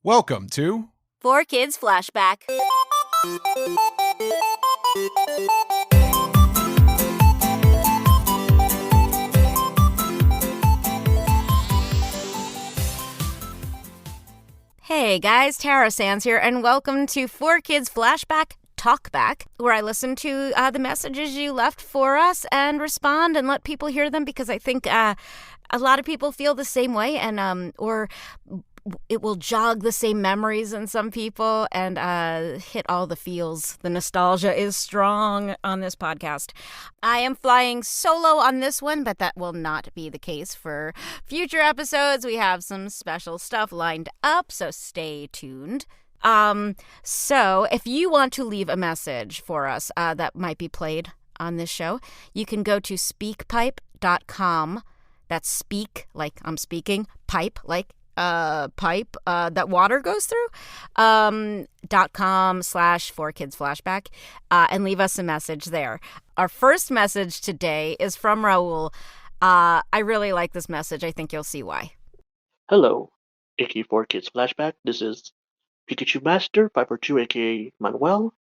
Welcome to 4Kids Flashback. Hey guys, Tara Sands here, and welcome to 4Kids Flashback Talkback, where I listen to the messages you left for us and respond and let people hear them, because I think a lot of people feel the same way, and or it will jog the same memories in some people and hit all the feels. The nostalgia is strong on this podcast. I am flying solo on this one, but that will not be the case for future episodes. We have some special stuff lined up, so stay tuned. So if you want to leave a message for us that might be played on this show, you can go to speakpipe.com. That's speak, like I'm speaking, pipe, like pipe that water goes through, .com/4kidsflashback, and leave us a message there. Our first message today is from Raul. I really like this message. I think you'll see why. Hello, aka 4Kids Flashback. This is Pikachu Master Piper 2, aka Manuel,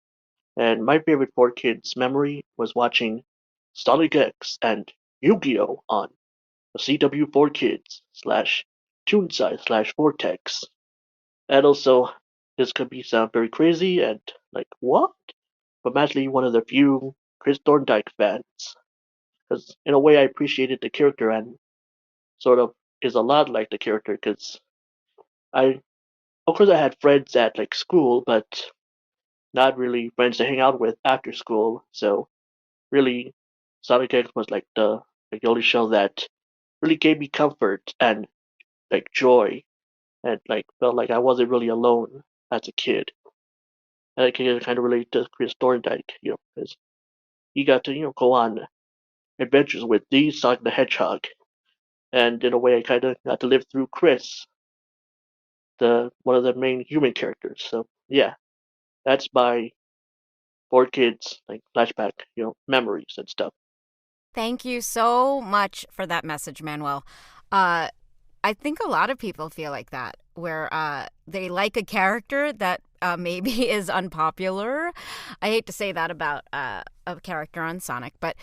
and my favorite 4Kids memory was watching Sonic X and Yu-Gi-Oh! On the CW 4Kids / Toonside / Vortex. And also, this could sound very crazy and like, what? But I'm actually one of the few Chris Thorndike fans, because in a way I appreciated the character and sort of is a lot like the character, because I of course I had friends at like school, but not really friends to hang out with after school. So really, Sonic X was like the only show that really gave me comfort and like joy, and like felt like I wasn't really alone as a kid. And I can kind of relate to Chris Thorndike, because he got to go on adventures with the Sonic the Hedgehog, and in a way I kind of got to live through Chris, the one of the main human characters. So yeah, that's my 4Kids like flashback, memories and stuff. Thank you so much for that message, Manuel. I think a lot of people feel like that, where they like a character that maybe is unpopular. I hate to say that about a character on Sonic, but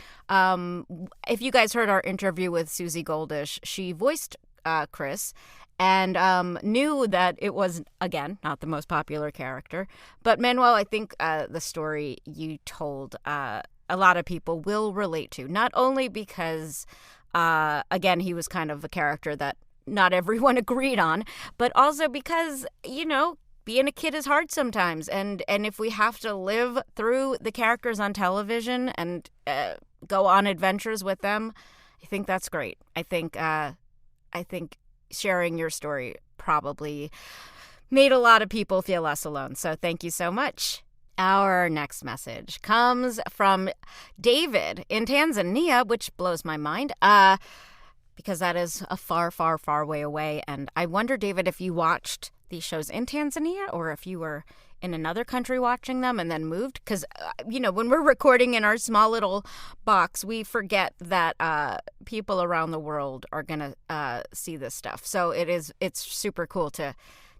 if you guys heard our interview with Susie Goldish, she voiced Chris and knew that it was, again, not the most popular character. But Manuel, I think the story you told, a lot of people will relate to, not only because, again, he was kind of a character that not everyone agreed on, but also because, being a kid is hard sometimes. And if we have to live through the characters on television and go on adventures with them, I think that's great. I think sharing your story probably made a lot of people feel less alone. So thank you so much. Our next message comes from David in Tanzania, which blows my mind, because that is a far, far, far way away. And I wonder, David, if you watched these shows in Tanzania or if you were in another country watching them and then moved. Because, when we're recording in our small little box, we forget that people around the world are going to see this stuff. So it's super cool to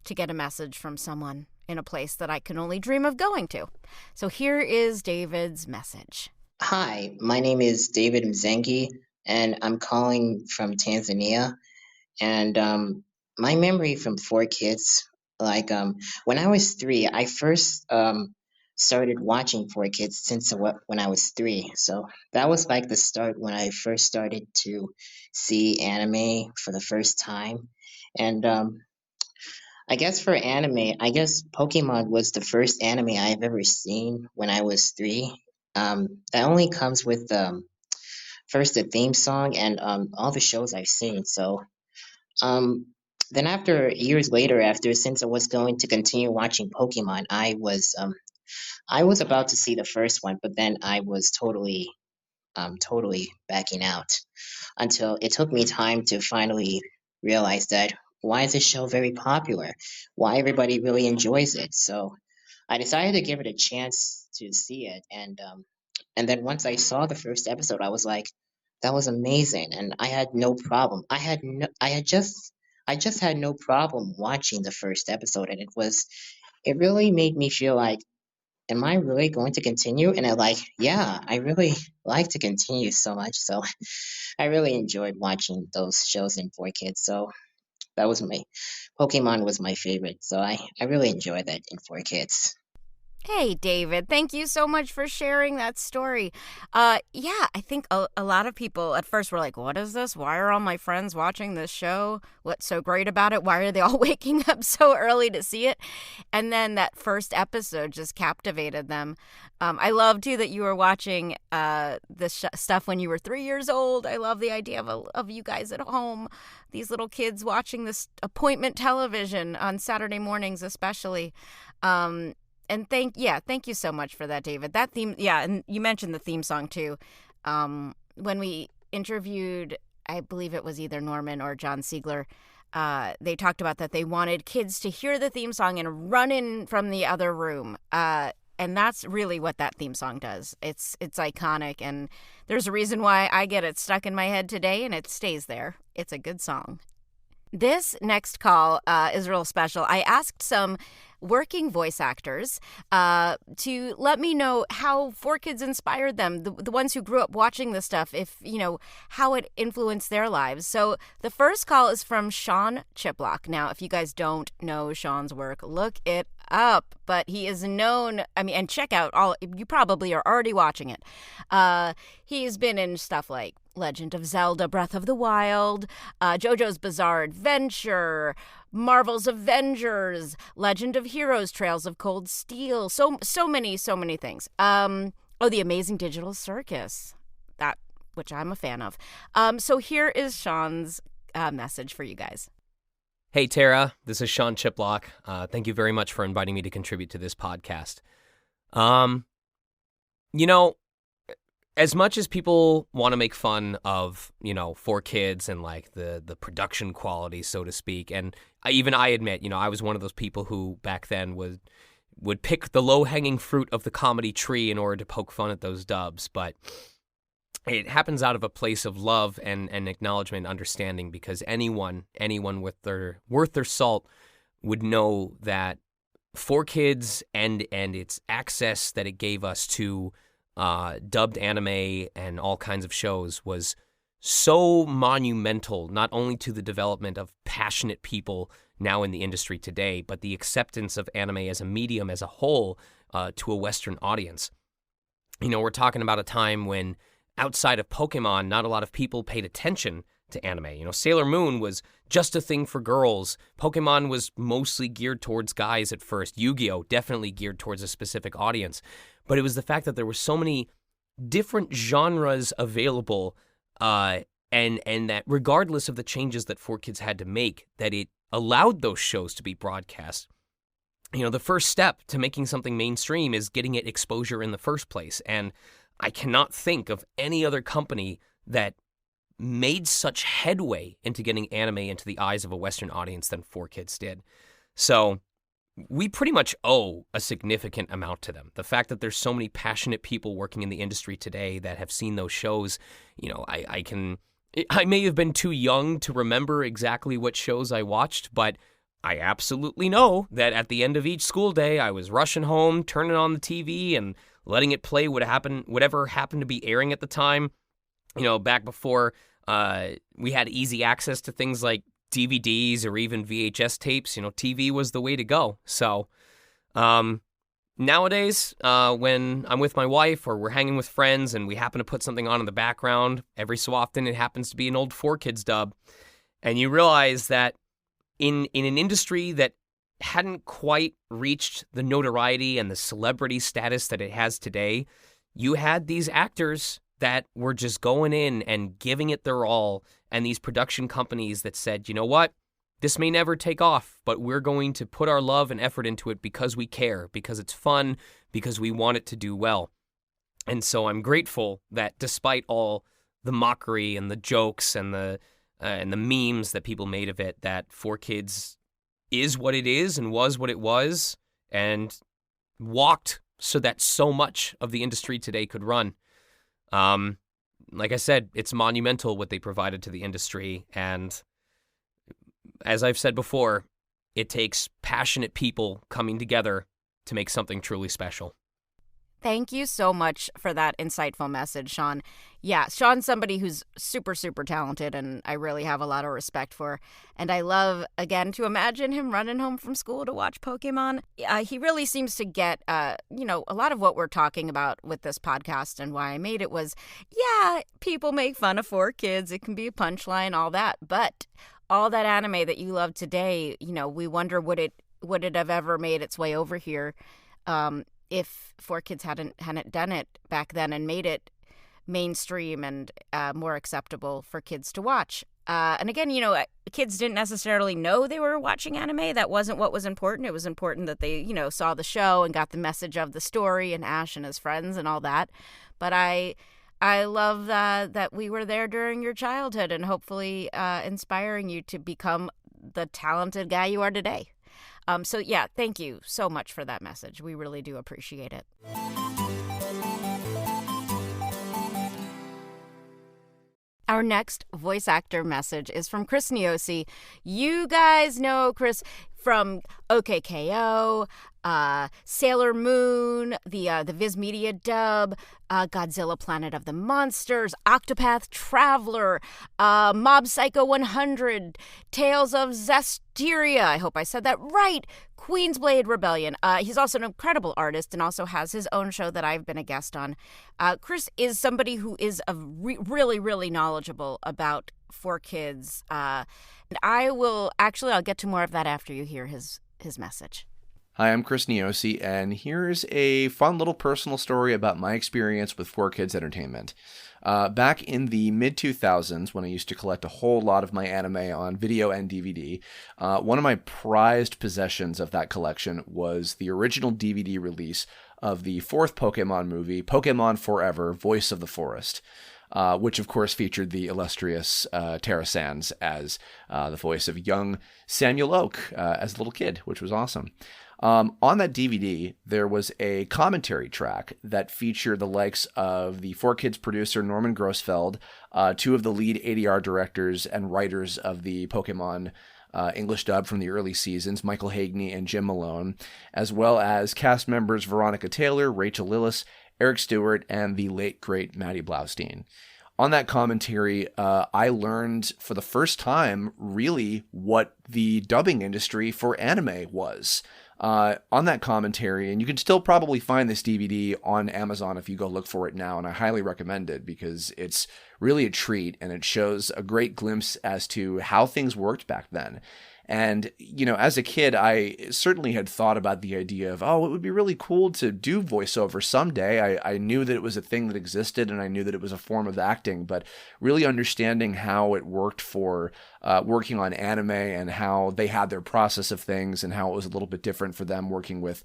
get a message from someone in a place that I can only dream of going to. So here is David's message. Hi, my name is David Mzengi, and I'm calling from Tanzania. And my memory from 4Kids, when I was 3, I first started watching 4Kids since when I was 3. So that was like the start when I first started to see anime for the first time. And I guess for anime, I guess Pokémon was the first anime I've ever seen when I was 3. That only comes with first the theme song and all the shows I've seen. So then after years later, since I was going to continue watching Pokemon, I was about to see the first one, but then I was totally backing out until it took me time to finally realize that why is this show very popular? Why everybody really enjoys it? So I decided to give it a chance to see it, and then once I saw the first episode, I was like, that was amazing, and I had no problem. I had just I just had no problem watching the first episode, and it really made me feel like, am I really going to continue? And I like, yeah, I really like to continue so much. So I really enjoyed watching those shows in 4Kids. So that was my Pokemon was my favorite. So I really enjoyed that in 4Kids. Hey, David, thank you so much for sharing that story. Yeah, I think a lot of people at first were like, what is this? Why are all my friends watching this show? What's so great about it? Why are they all waking up so early to see it? And then that first episode just captivated them. I love, too, that you were watching this stuff when you were 3 years old. I love the idea of you guys at home, these little kids watching this appointment television on Saturday mornings especially. And thank you so much for that, David. That theme, and you mentioned the theme song too. When we interviewed, I believe it was either Norman or John Siegler, they talked about that they wanted kids to hear the theme song and run in from the other room. And that's really what that theme song does. It's iconic, and there's a reason why I get it stuck in my head today, and it stays there. It's a good song. This next call is real special. I asked some working voice actors to let me know how 4Kids inspired them, the ones who grew up watching this stuff, how it influenced their lives. So the first call is from Sean Chiplock. Now, if you guys don't know Sean's work, look it up. But he is known, and check out you probably are already watching it. He's been in stuff like Legend of Zelda, Breath of the Wild, JoJo's Bizarre Adventure, Marvel's Avengers, Legend of Heroes, Trails of Cold Steel, so many things. The Amazing Digital Circus, that which I'm a fan of. So here is Sean's message for you guys. Hey, Tara, this is Sean Chiplock. Thank you very much for inviting me to contribute to this podcast. As much as people want to make fun of, 4Kids and like the production quality, so to speak, and I admit, I was one of those people who back then would pick the low-hanging fruit of the comedy tree in order to poke fun at those dubs, but it happens out of a place of love and acknowledgement and understanding, because anyone worth their salt would know that 4Kids and its access that it gave us to dubbed anime and all kinds of shows was so monumental, not only to the development of passionate people now in the industry today, but the acceptance of anime as a medium as a whole to a Western audience. We're talking about a time when outside of Pokémon, not a lot of people paid attention to anime. Sailor Moon was just a thing for girls. Pokemon was mostly geared towards guys at first. Yu-Gi-Oh! Definitely geared towards a specific audience. But it was the fact that there were so many different genres available, and that regardless of the changes that 4Kids had to make, that it allowed those shows to be broadcast. The first step to making something mainstream is getting it exposure in the first place. And I cannot think of any other company that made such headway into getting anime into the eyes of a Western audience than 4Kids did. So we pretty much owe a significant amount to them. The fact that there's so many passionate people working in the industry today that have seen those shows, I may have been too young to remember exactly what shows I watched, but I absolutely know that at the end of each school day, I was rushing home, turning on the TV, and letting it play whatever happened to be airing at the time. Back before we had easy access to things like DVDs or even VHS tapes, TV was the way to go. So nowadays, when I'm with my wife or we're hanging with friends and we happen to put something on in the background, every so often it happens to be an old 4Kids dub. And you realize that in an industry that hadn't quite reached the notoriety and the celebrity status that it has today, you had these actors that were just going in and giving it their all, and these production companies that said, you know what, this may never take off, but we're going to put our love and effort into it because we care, because it's fun, because we want it to do well. And so I'm grateful that despite all the mockery and the jokes and the memes that people made of it, that 4Kids is what it is and was what it was and walked so that so much of the industry today could run. Like I said, it's monumental what they provided to the industry, and as I've said before, it takes passionate people coming together to make something truly special. Thank you so much for that insightful message, Sean. Yeah, Sean's somebody who's super, super talented, and I really have a lot of respect for. And I love, again, to imagine him running home from school to watch Pokemon. He really seems to get, a lot of what we're talking about with this podcast and why I made it was, yeah, people make fun of 4Kids. It can be a punchline, all that. But all that anime that you love today, we wonder would it have ever made its way over here if 4Kids hadn't done it back then and made it mainstream and more acceptable for kids to watch. And again, kids didn't necessarily know they were watching anime. That wasn't what was important. It was important that they, saw the show and got the message of the story and Ash and his friends and all that. But I love that we were there during your childhood and hopefully inspiring you to become the talented guy you are today. So yeah, thank you so much for that message. We really do appreciate it. Our next voice actor message is from Chris Niosi. You guys know Chris from OKKO, Sailor Moon, the Viz Media dub, Godzilla Planet of the Monsters, Octopath Traveler, Mob Psycho 100, Tales of Zestiria, I hope I said that right, Queensblade Rebellion. He's also an incredible artist and also has his own show that I've been a guest on. Chris is somebody who is really, really knowledgeable about 4Kids. And I'll get to more of that after you hear his message. Hi, I'm Chris Niosi, and here's a fun little personal story about my experience with 4Kids Entertainment. Back in the mid-2000s, when I used to collect a whole lot of my anime on video and DVD, one of my prized possessions of that collection was the original DVD release of the fourth Pokemon movie, Pokemon Forever, Voice of the Forest. Which, of course, featured the illustrious Tara Sands as the voice of young Samuel Oak as a little kid, which was awesome. On that DVD, there was a commentary track that featured the likes of the 4Kids producer Norman Grossfeld, two of the lead ADR directors and writers of the Pokemon English dub from the early seasons, Michael Hagney and Jim Malone, as well as cast members Veronica Taylor, Rachel Lillis, Eric Stewart, and the late, great Maddie Blaustein. On that commentary, I learned for the first time, really, what the dubbing industry for anime was. On that commentary, and you can still probably find this DVD on Amazon if you go look for it now, and I highly recommend it because it's really a treat, and it shows a great glimpse as to how things worked back then. And, as a kid, I certainly had thought about the idea of, it would be really cool to do voiceover someday. I knew that it was a thing that existed, and I knew that it was a form of acting, but really understanding how it worked for working on anime and how they had their process of things and how it was a little bit different for them working with,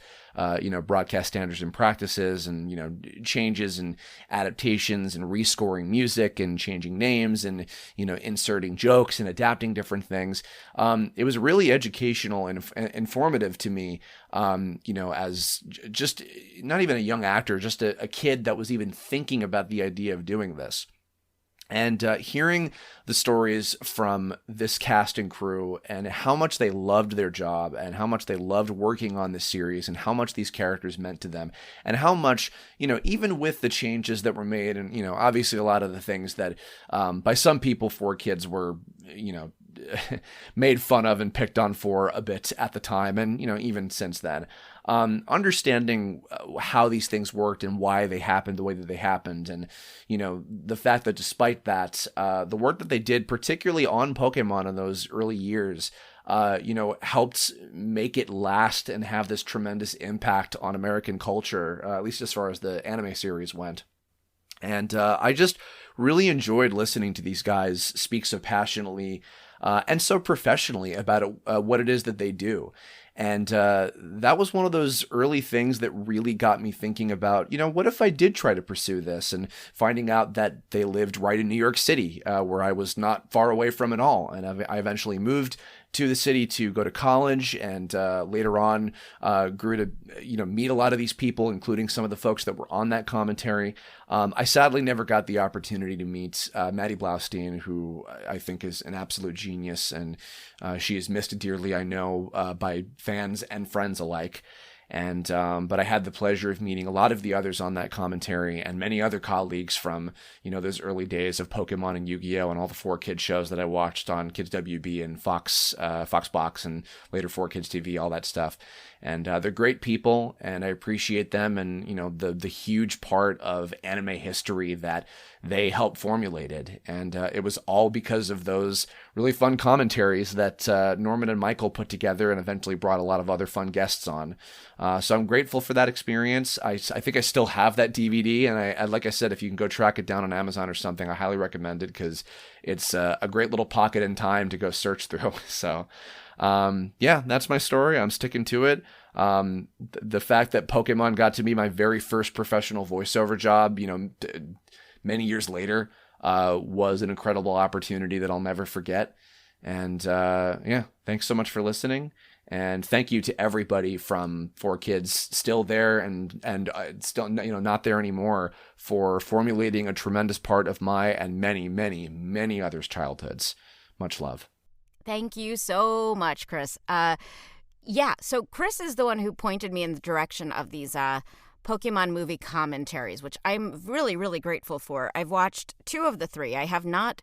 broadcast standards and practices and, changes and adaptations and rescoring music and changing names and, inserting jokes and adapting different things. It was really educational and informative to me, as just not even a young actor, just a kid that was even thinking about the idea of doing this. And hearing the stories from this cast and crew and how much they loved their job and how much they loved working on this series and how much these characters meant to them and how much, even with the changes that were made and, obviously a lot of the things that by some people 4Kids were, made fun of and picked on for a bit at the time and, even since then. Understanding how these things worked and why they happened the way that they happened. And, the fact that despite that, the work that they did, particularly on Pokemon in those early years, helped make it last and have this tremendous impact on American culture, at least as far as the anime series went. And I just really enjoyed listening to these guys speak so passionately and so professionally about what it is that they do. And that was one of those early things that really got me thinking about, what if I did try to pursue this, and finding out that they lived right in New York City, where I was not far away from at all. And I eventually moved to the city to go to college, and later on grew to meet a lot of these people, including some of the folks that were on that commentary. I sadly never got the opportunity to meet Maddie Blaustein, who I think is an absolute genius, and she is missed dearly, I know, by fans and friends alike. And but I had the pleasure of meeting a lot of the others on that commentary, and many other colleagues from those early days of Pokemon and Yu-Gi-Oh and all the 4Kids shows that I watched on Kids WB and Fox Box and later 4Kids TV, all that stuff. And they're great people, and I appreciate them, and the huge part of anime history that they helped formulated. And it was all because of those really fun commentaries that Norman and Michael put together, and eventually brought a lot of other fun guests on. So I'm grateful for that experience. I think I still have that DVD, and I like I said, if you can go track it down on Amazon or something, I highly recommend it, because it's a great little pocket in time to go search through. So yeah, that's my story. I'm sticking to it. The fact that Pokemon got to be my very first professional voiceover job, many years later, was an incredible opportunity that I'll never forget. And yeah, thanks so much for listening. And thank you to everybody from 4Kids, still there and still not there anymore, for formulating a tremendous part of my and many, many, many others' childhoods. Much love. Thank you so much, Chris. Yeah, so Chris is the one who pointed me in the direction of these Pokemon movie commentaries, which I'm really, really grateful for. I've watched 2 of the 3. I have not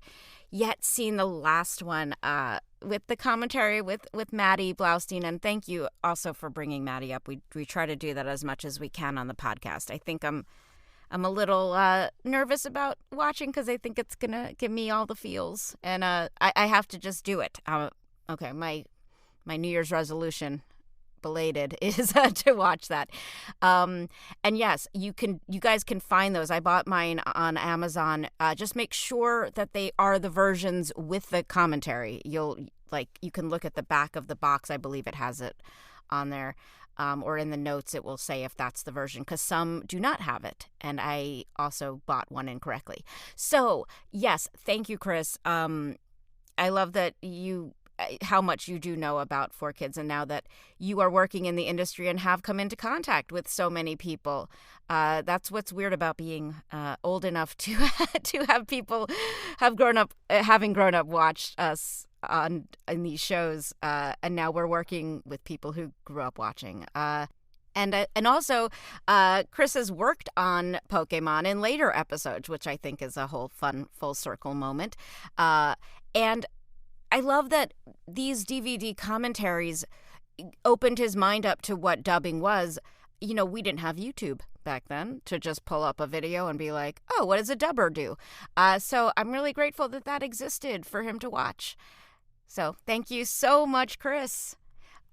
yet seen the last one with the commentary with Maddie Blaustein, and thank you also for bringing Maddie up. We try to do that as much as we can on the podcast. I think I'm a little nervous about watching, because I think it's gonna give me all the feels, and I have to just do it. Okay, my New Year's resolution, belated, is to watch that. And yes, you guys can find those. I bought mine on Amazon. Just make sure that they are the versions with the commentary. You can look at the back of the box. I believe it has it on there. Or in the notes, it will say if that's the version, because some do not have it. And I also bought one incorrectly. So, yes, thank you, Chris. I love that how much you do know about 4Kids, and now that you are working in the industry and have come into contact with so many people. That's what's weird about being old enough to have people having grown up watched us in these shows, and now we're working with people who grew up watching. And also, Chris has worked on Pokemon in later episodes, which I think is a whole fun full circle moment. And I love that these DVD commentaries opened his mind up to what dubbing was. We didn't have YouTube back then to just pull up a video and be like, oh, what does a dubber do? So I'm really grateful that existed for him to watch. So thank you so much, Chris.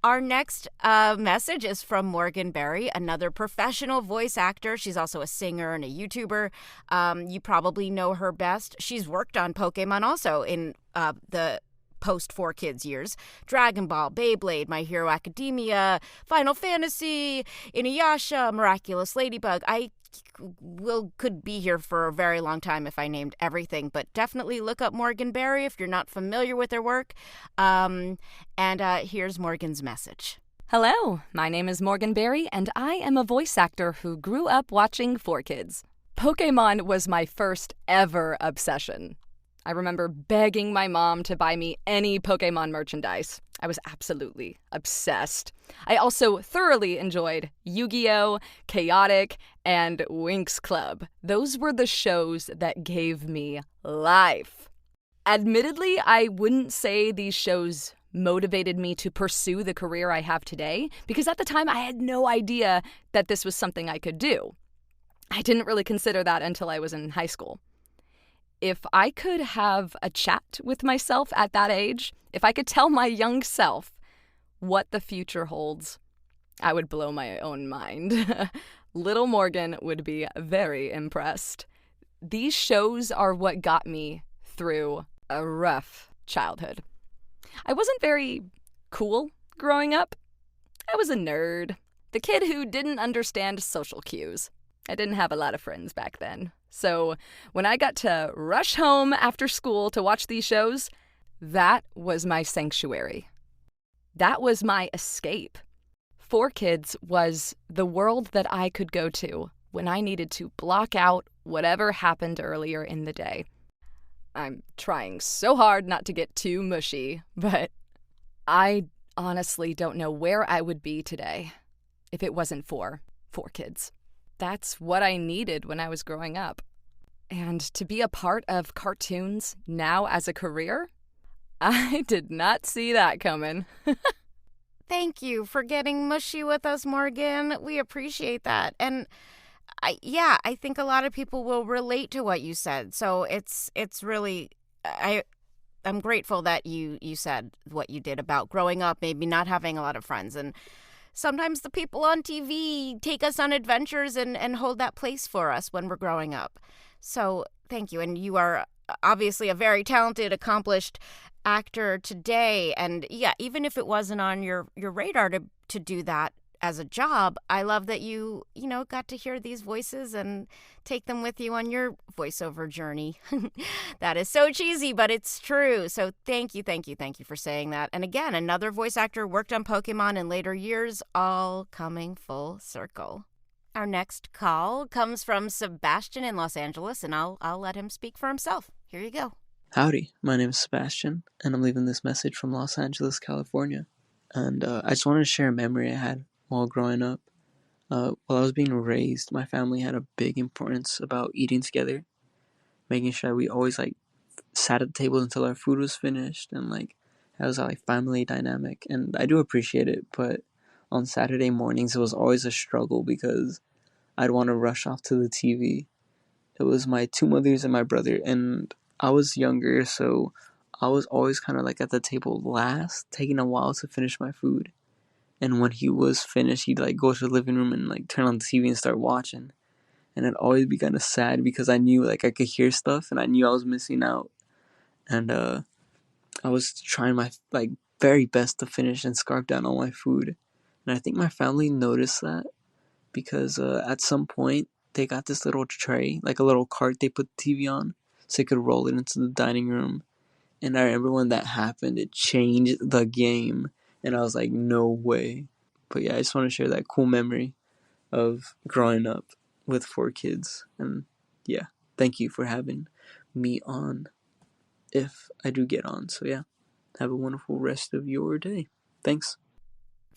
Our next message is from Morgan Berry, another professional voice actor. She's also a singer and a YouTuber. You probably know her best. She's worked on Pokemon also in the post-4Kids years. Dragon Ball, Beyblade, My Hero Academia, Final Fantasy, Inuyasha, Miraculous Ladybug. I could be here for a very long time if I named everything, but definitely look up Morgan Berry if you're not familiar with her work. And here's Morgan's message. Hello, my name is Morgan Berry, and I am a voice actor who grew up watching 4Kids. Pokemon was my first ever obsession. I remember begging my mom to buy me any Pokemon merchandise. I was absolutely obsessed. I also thoroughly enjoyed Yu-Gi-Oh!, Chaotic, and Winx Club. Those were the shows that gave me life. Admittedly, I wouldn't say these shows motivated me to pursue the career I have today, because at the time I had no idea that this was something I could do. I didn't really consider that until I was in high school. If I could have a chat with myself at that age, if I could tell my young self what the future holds, I would blow my own mind. Little Morgan would be very impressed. These shows are what got me through a rough childhood. I wasn't very cool growing up. I was a nerd, the kid who didn't understand social cues. I didn't have a lot of friends back then. So when I got to rush home after school to watch these shows, that was my sanctuary. That was my escape. 4Kids was the world that I could go to when I needed to block out whatever happened earlier in the day. I'm trying so hard not to get too mushy, but I honestly don't know where I would be today if it wasn't for 4Kids. That's what I needed when I was growing up. And to be a part of cartoons now as a career, I did not see that coming. Thank you for getting mushy with us, Morgan. We appreciate that. And I think a lot of people will relate to what you said. So it's really, I'm grateful that you said what you did about growing up, maybe not having a lot of friends. And sometimes the people on TV take us on adventures and hold that place for us when we're growing up. So thank you. And you are obviously a very talented, accomplished actor today. And yeah, even if it wasn't on your radar to do that as a job, I love that you got to hear these voices and take them with you on your voiceover journey. That is so cheesy, but it's true. So thank you for saying that. And again, another voice actor worked on Pokemon in later years, all coming full circle. Our next call comes from Sebastian in Los Angeles, and I'll let him speak for himself. Here you go. Howdy, my name is Sebastian, and I'm leaving this message from Los Angeles, California. And I just wanted to share a memory I had while growing up. While I was being raised, my family had a big importance about eating together, making sure we always sat at the table until our food was finished, and it was a family dynamic. And I do appreciate it, but on Saturday mornings it was always a struggle because I'd want to rush off to the TV. It was my two mothers and my brother, and I was younger, so I was always kind of at the table last, taking a while to finish my food. And when he was finished, he'd go to the living room and turn on the TV and start watching. And I'd always be kind of sad because I knew I could hear stuff and I knew I was missing out. And I was trying my very best to finish and scarf down all my food. And I think my family noticed that because at some point they got this little tray, a little cart they put the TV on, so they could roll it into the dining room. And I remember when that happened, it changed the game. And I was like, no way. But yeah, I just want to share that cool memory of growing up with 4Kids. And yeah, thank you for having me on, if I do get on. So yeah, have a wonderful rest of your day. Thanks.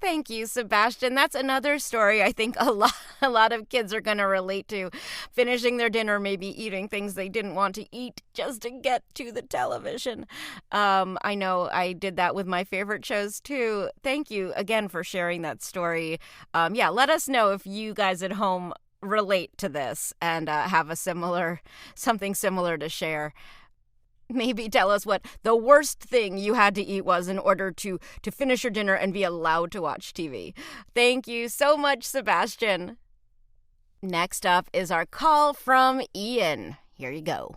Thank you, Sebastian. That's another story I think a lot of kids are going to relate to. Finishing their dinner, maybe eating things they didn't want to eat just to get to the television. I know I did that with my favorite shows too. Thank you again for sharing that story. Let us know if you guys at home relate to this and have something similar to share. Maybe tell us what the worst thing you had to eat was in order to finish your dinner and be allowed to watch TV. Thank you so much, Sebastian. Next up is our call from Ian. Here you go.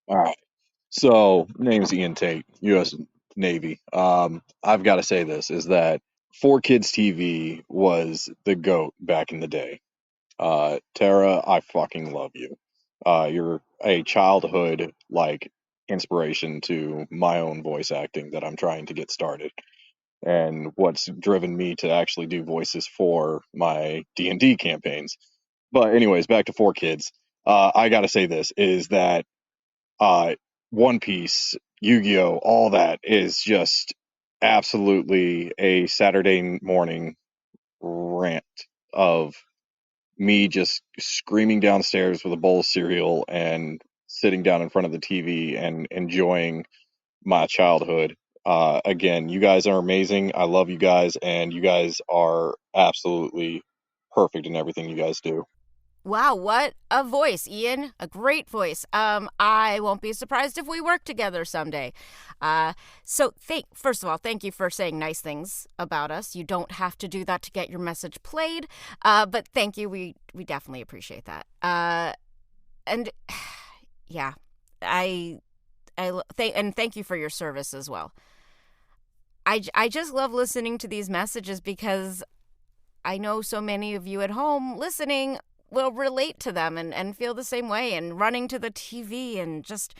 All right. So, name's Ian Tate, U.S. Navy. I've got to say this, is that 4Kids TV was the GOAT back in the day. Tara, I fucking love you. You're a childhood, inspiration to my own voice acting that I'm trying to get started. And what's driven me to actually do voices for my D&D campaigns. But anyways, back to 4Kids. I got to say this, is that One Piece, Yu-Gi-Oh, all that is just absolutely a Saturday morning rant of me just screaming downstairs with a bowl of cereal and sitting down in front of the TV and enjoying my childhood. Again, you guys are amazing. I love you guys, and you guys are absolutely perfect in everything you guys do. Wow, what a voice, Ian. A great voice. I won't be surprised if we work together someday. First of all, thank you for saying nice things about us. You don't have to do that to get your message played. But thank you. We definitely appreciate that. And yeah, thank you for your service as well. I just love listening to these messages because I know so many of you at home listening will relate to them and feel the same way, and running to the TV and just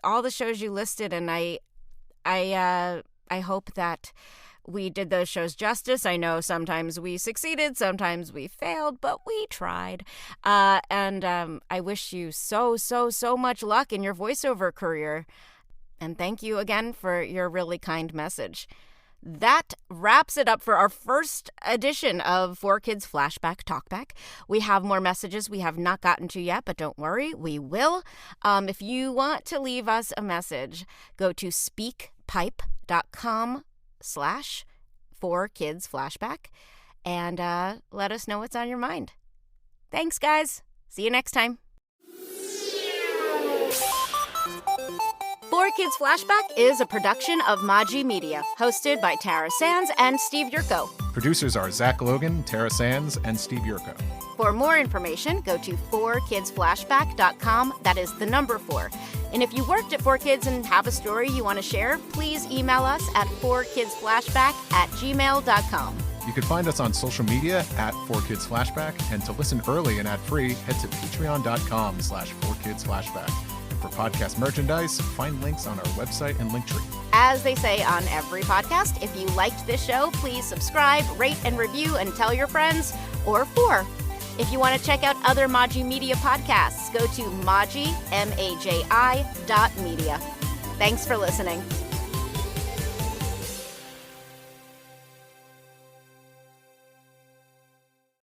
all the shows you listed. And I hope that we did those shows justice. I know sometimes we succeeded, sometimes we failed, but we tried. And I wish you so much luck in your voiceover career. And thank you again for your really kind message. That wraps it up for our first edition of 4Kids Flashback Talkback. We have more messages we have not gotten to yet, but don't worry, we will. If you want to leave us a message, go to speakpipe.com/4kidsflashback and let us know what's on your mind. Thanks, guys. See you next time. 4Kids Flashback is a production of Maji Media, hosted by Tara Sands and Steve Yurko. Producers are Zach Logan, Tara Sands, and Steve Yurko. For more information, go to 4kidsflashback.com. That is the number 4. And if you worked at 4Kids and have a story you want to share, please email us at 4kidsflashback@gmail.com. You can find us on social media at 4Kids Flashback, and to listen early and ad-free, head to patreon.com/4kidsflashback. For podcast merchandise, find links on our website and Linktree. As they say on every podcast, if you liked this show, please subscribe, rate, and review, and tell your friends, or 4. If you want to check out other Maji Media podcasts, go to maji.media. Thanks for listening.